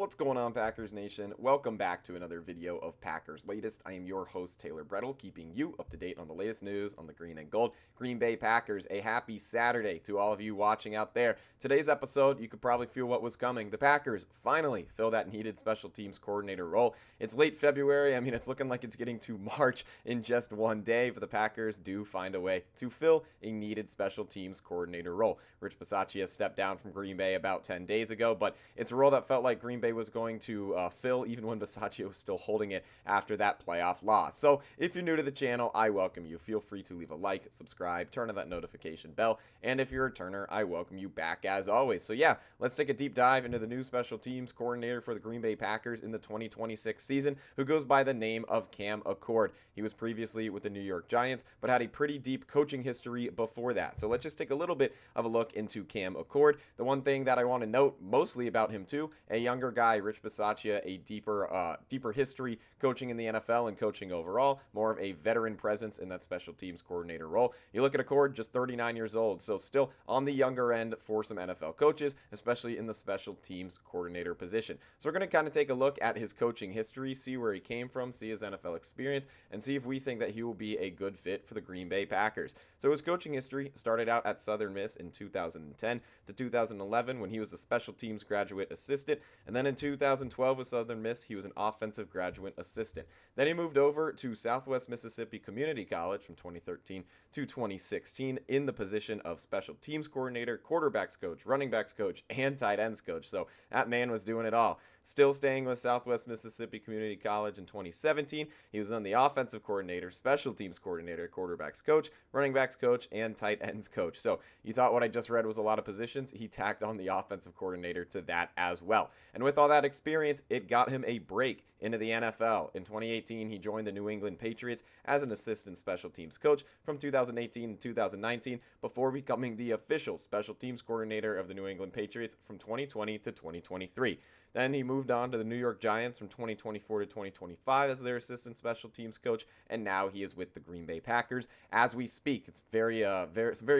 What's going on, Packers Nation? Welcome back to another video of Packers Latest. I am your host, Taylor Bretl, keeping you up to date on the latest news on the green and gold Green Bay Packers. A happy Saturday to all of you watching out there. Today's episode, you could probably feel what was coming. The Packers finally fill that needed special teams coordinator role. It's late February. I mean, it's looking like it's getting to March in just one day, but the Packers do find a way to fill a needed special teams coordinator role. Rich Bisaccia stepped down from Green Bay about 10 days ago, but it's a role that felt like Green Bay was going to fill even when Bisaccia was still holding it after that playoff loss. So if you're new to the channel, I welcome you. Feel free to leave a like, subscribe, turn on that notification bell, and if you're a returner, I welcome you back as always. So yeah, let's take a deep dive into the new special teams coordinator for the Green Bay Packers in the 2026 season, who goes by the name of Cam Achord. He was previously with the New York Giants, but had a pretty deep coaching history before that. So let's just take a little bit of a look into Cam Achord. The one thing that I want to note mostly about him too, a younger guy, Rich Bisaccia, a deeper history coaching in the NFL and coaching overall, more of a veteran presence in that special teams coordinator role. You look at Achord, just 39 years old, so still on the younger end for some NFL coaches, especially in the special teams coordinator position. So we're going to kind of take a look at his coaching history, see where he came from, see his NFL experience, and see if we think that he will be a good fit for the Green Bay Packers. So his coaching history started out at Southern Miss in 2010 to 2011 when he was a special teams graduate assistant, and then in 2012 with Southern Miss, he was an offensive graduate assistant. Then he moved over to Southwest Mississippi Community College from 2013 to 2016 in the position of special teams coordinator, quarterbacks coach, running backs coach, and tight ends coach. So that man was doing it all. Still staying with Southwest Mississippi Community College in 2017, he was then the offensive coordinator, special teams coordinator, quarterbacks coach, running backs coach, and tight ends coach. So you thought what I just read was a lot of positions. He tacked on the offensive coordinator to that as well. And with all that experience, it got him a break into the NFL. In 2018, he joined the New England Patriots as an assistant special teams coach from 2018 to 2019 before becoming the official special teams coordinator of the New England Patriots from 2020 to 2023. Then he moved on to the New York Giants from 2024 to 2025 as their assistant special teams coach, and now he is with the Green Bay Packers as we speak. It's very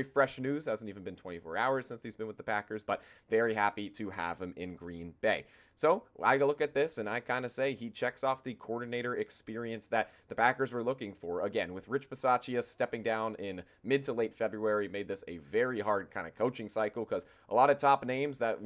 fresh news. It hasn't even been 24 hours since he's been with the Packers, but very happy to have him in Green Bay. So I look at this and I kind of say he checks off the coordinator experience that the Packers were looking for. Again, with Rich Bisaccia stepping down in mid to late February, made this a very hard kind of coaching cycle because a lot of top names that,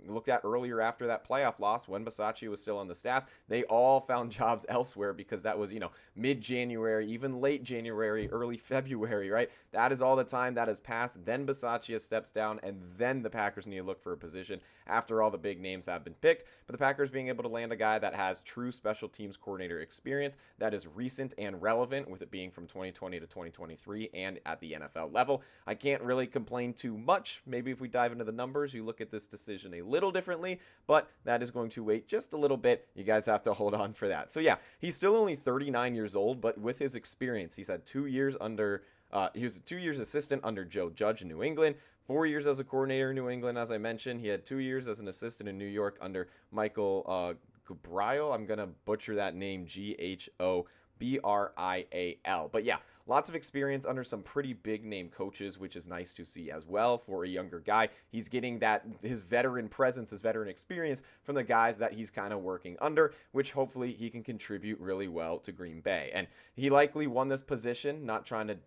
looked at earlier after that playoff loss when Bisaccia was still on the staff, they all found jobs elsewhere because that was, mid-January, even late January, early February, right? That is all the time that has passed. Then Bisaccia steps down, and then the Packers need to look for a position after all the big names have been picked. But the Packers being able to land a guy that has true special teams coordinator experience that is recent and relevant, with it being from 2020 to 2023 and at the NFL level, I can't really complain too much. Maybe if we dive into the numbers, you look at this decision a little differently, but that is going to wait just a little bit. You guys have to hold on for that. So yeah, he's still only 39 years old, but with his experience, he's had 2 years under he was a 2 years assistant under Joe Judge in New England, 4 years as a coordinator in New England, as I mentioned. He had 2 years as an assistant in New York under Michael Gabriel. I'm going to butcher that name, Ghobrial. But yeah, lots of experience under some pretty big name coaches, which is nice to see as well for a younger guy. He's getting that his veteran presence, his veteran experience from the guys that he's kind of working under, which hopefully he can contribute really well to Green Bay. And he likely won this position, not trying to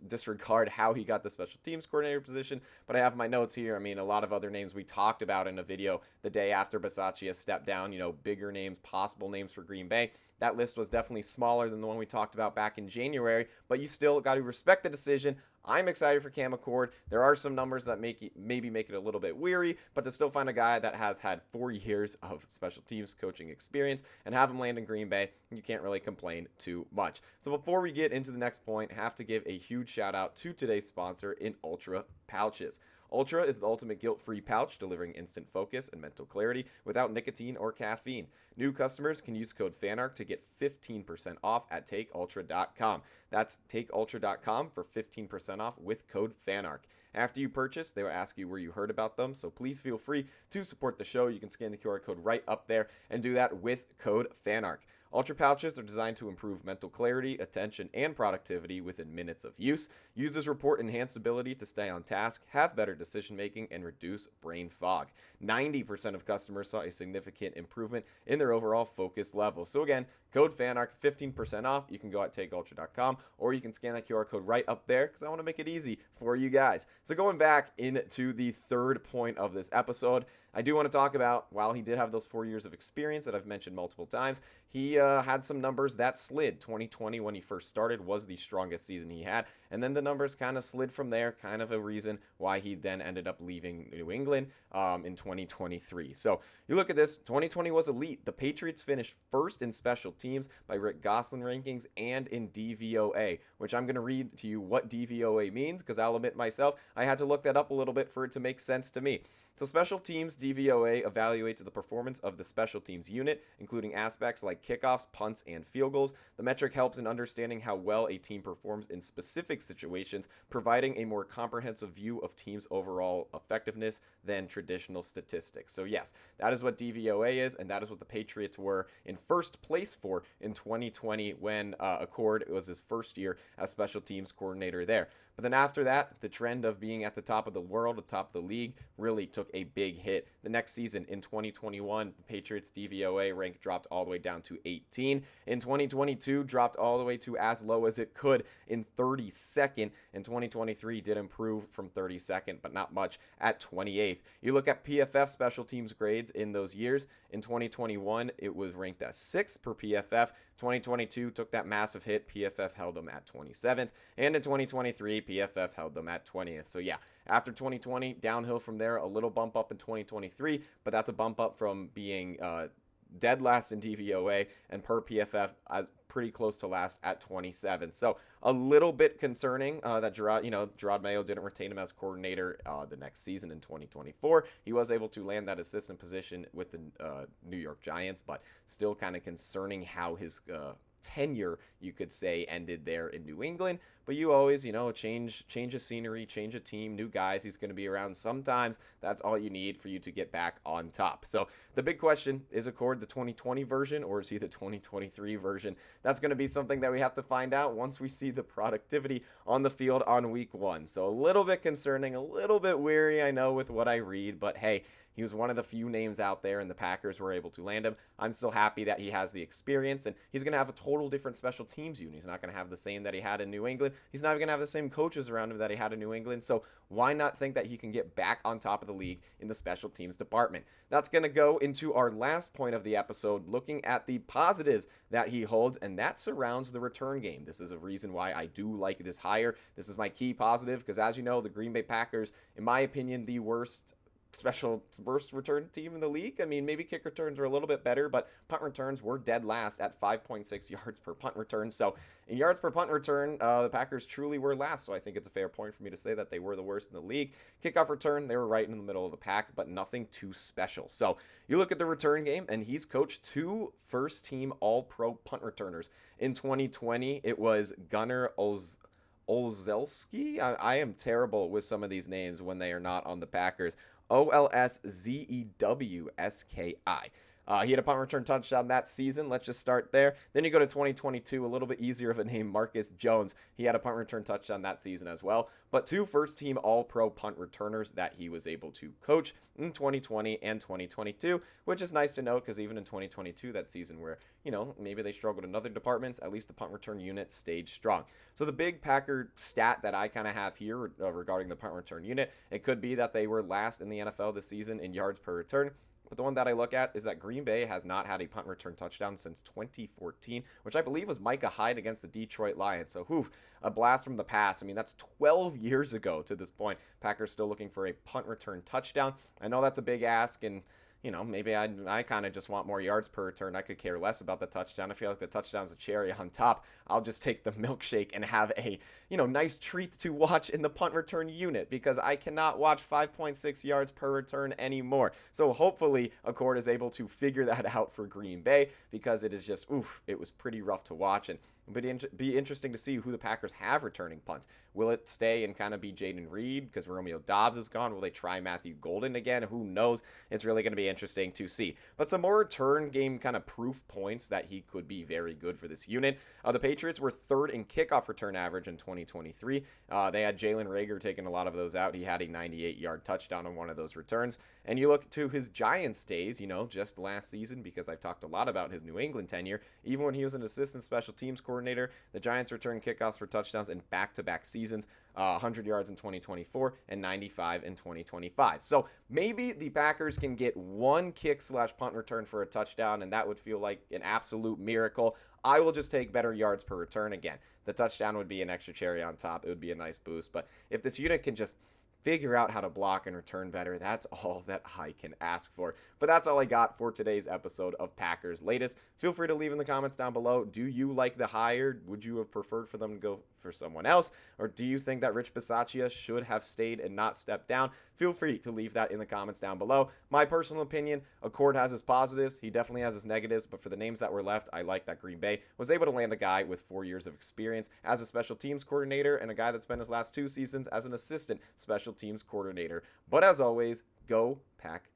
disregard how he got the special teams coordinator position, but I have my notes here. I mean, a lot of other names we talked about in a video the day after Bisaccia stepped down, bigger names, possible names for Green Bay. That list was definitely smaller than the one we talked about back in January, but you still got to respect the decision. I'm excited for Cam Achord. There are some numbers that maybe make it a little bit weary, but to still find a guy that has had 4 years of special teams coaching experience and have him land in Green Bay, you can't really complain too much. So before we get into the next point, I have to give a huge shout out to today's sponsor in Ultra Pouches. Ultra is the ultimate guilt-free pouch, delivering instant focus and mental clarity without nicotine or caffeine. New customers can use code FANARK to get 15% off at takeultra.com. That's takeultra.com for 15% off with code FANARK. After you purchase, they will ask you where you heard about them, so please feel free to support the show. You can scan the QR code right up there and do that with code FANARK. Ultra pouches are designed to improve mental clarity, attention, and productivity within minutes of use. Users report enhanced ability to stay on task, have better decision making, and reduce brain fog. 90% of customers saw a significant improvement in their overall focus level. So again, code FANARK, 15% off. You can go at takeultra.com, or you can scan that QR code right up there because I want to make it easy for you guys. So going back into the third point of this episode, I do want to talk about, while he did have those 4 years of experience that I've mentioned multiple times, he had some numbers that slid. 2020, when he first started, was the strongest season he had, and then the numbers kind of slid from there, kind of a reason why he then ended up leaving New England in 2023. So you look at this, 2020 was elite. The Patriots finished first in special teams by Rick Gosselin rankings and in DVOA, which I'm going to read to you what DVOA means, because I'll admit myself, I had to look that up a little bit for it to make sense to me. So special teams DVOA evaluates the performance of the special teams unit, including aspects like kickoffs, punts, and field goals. The metric helps in understanding how well a team performs in specific situations, providing a more comprehensive view of teams' overall effectiveness than traditional statistics. So yes, that is what DVOA is, and that is what the Patriots were in first place for in 2020 when Accord was his first year as special teams coordinator there. But then after that, the trend of being at the top of the world, the top of the league, really took a big hit. The next season, in 2021, the Patriots' DVOA rank dropped all the way down to 18. In 2022, dropped all the way to as low as it could in 32nd. In 2023, did improve from 32nd, but not much, at 28th. You look at PFF special teams grades in those years. In 2021, it was ranked as 6th per PFF. 2022 took that massive hit. PFF held them at 27th. And in 2023, PFF held them at 20th. So yeah, after 2020, downhill from there, a little bump up in 2023, but that's a bump up from being dead last in DVOA and per PFF pretty close to last at 27. So a little bit concerning that Gerard Mayo didn't retain him as coordinator the next season in 2024. He was able to land that assistant position with the New York Giants, but still kind of concerning how his tenure, you could say, ended there in New England. But you always, change of scenery, change a team, new guys. He's going to be around. Sometimes that's all you need for you to get back on top. So the big question, is Accord the 2020 version, or is he the 2023 version? That's going to be something that we have to find out once we see the productivity on the field on week 1. So a little bit concerning, a little bit weary, I know, with what I read, but hey, he was one of the few names out there, and the Packers were able to land him. I'm still happy that he has the experience, and he's going to have a total different special teams unit. He's not going to have the same that he had in New England. He's not even going to have the same coaches around him that he had in New England. So why not think that he can get back on top of the league in the special teams department? That's going to go into our last point of the episode, looking at the positives that he holds, and that surrounds the return game. This is a reason why I do like this hire. This is my key positive, because as you know, the Green Bay Packers, in my opinion, the worst return team in the league. I mean, maybe kick returns are a little bit better, but punt returns were dead last at 5.6 yards per punt return. So in yards per punt return, the Packers truly were last. So I think it's a fair point for me to say that they were the worst in the league. Kickoff return, they were right in the middle of the pack, but nothing too special. So you look at the return game, and he's coached 2 first-team All-Pro punt returners. In 2020, it was Gunnar Olszewski. I am terrible with some of these names when they are not on the Packers. Olszewski. He had a punt return touchdown that season. Let's just start there. Then you go to 2022, a little bit easier of a name, Marcus Jones. He had a punt return touchdown that season as well. But 2 first-team All-Pro punt returners that he was able to coach in 2020 and 2022, which is nice to note because even in 2022, that season where, maybe they struggled in other departments, at least the punt return unit stayed strong. So the big Packer stat that I kind of have here regarding the punt return unit, it could be that they were last in the NFL this season in yards per return. But the one that I look at is that Green Bay has not had a punt return touchdown since 2014, which I believe was Micah Hyde against the Detroit Lions. So, a blast from the past. I mean, that's 12 years ago to this point. Packers still looking for a punt return touchdown. I know that's a big ask, and maybe I kind of just want more yards per return. I could care less about the touchdown. I feel like the touchdown's a cherry on top. I'll just take the milkshake and have a, nice treat to watch in the punt return unit, because I cannot watch 5.6 yards per return anymore. So hopefully Accord is able to figure that out for Green Bay, because it is just, it was pretty rough to watch. And Be interesting to see who the Packers have returning punts. Will it stay and kind of be Jaden Reed because Romeo Doubs is gone? Will they try Matthew Golden again? Who knows? It's really going to be interesting to see. But some more return game kind of proof points that he could be very good for this unit. The Patriots were third in kickoff return average in 2023. They had Jalen Reagor taking a lot of those out. He had a 98-yard touchdown on one of those returns. And you look to his Giants days, just last season, because I've talked a lot about his New England tenure. Even when he was an assistant special teams coordinator, the Giants returned kickoffs for touchdowns in back-to-back seasons, 100 yards in 2024 and 95 in 2025. So maybe the Packers can get one kick/punt return for a touchdown, and that would feel like an absolute miracle. I will just take better yards per return again. The touchdown would be an extra cherry on top. It would be a nice boost. But if this unit can just figure out how to block and return better, that's all that I can ask for. But that's all I got for today's episode of Packers Latest. Feel free to leave in the comments down below. Do you like the hire? Would you have preferred for them to go for someone else? Or do you think that Rich Bisaccia should have stayed and not stepped down? Feel free to leave that in the comments down below. My personal opinion, Accord has his positives. He definitely has his negatives. But for the names that were left, I like that Green Bay was able to land a guy with 4 years of experience as a special teams coordinator and a guy that spent his last 2 seasons as an assistant special teams coordinator. But as always, go Pack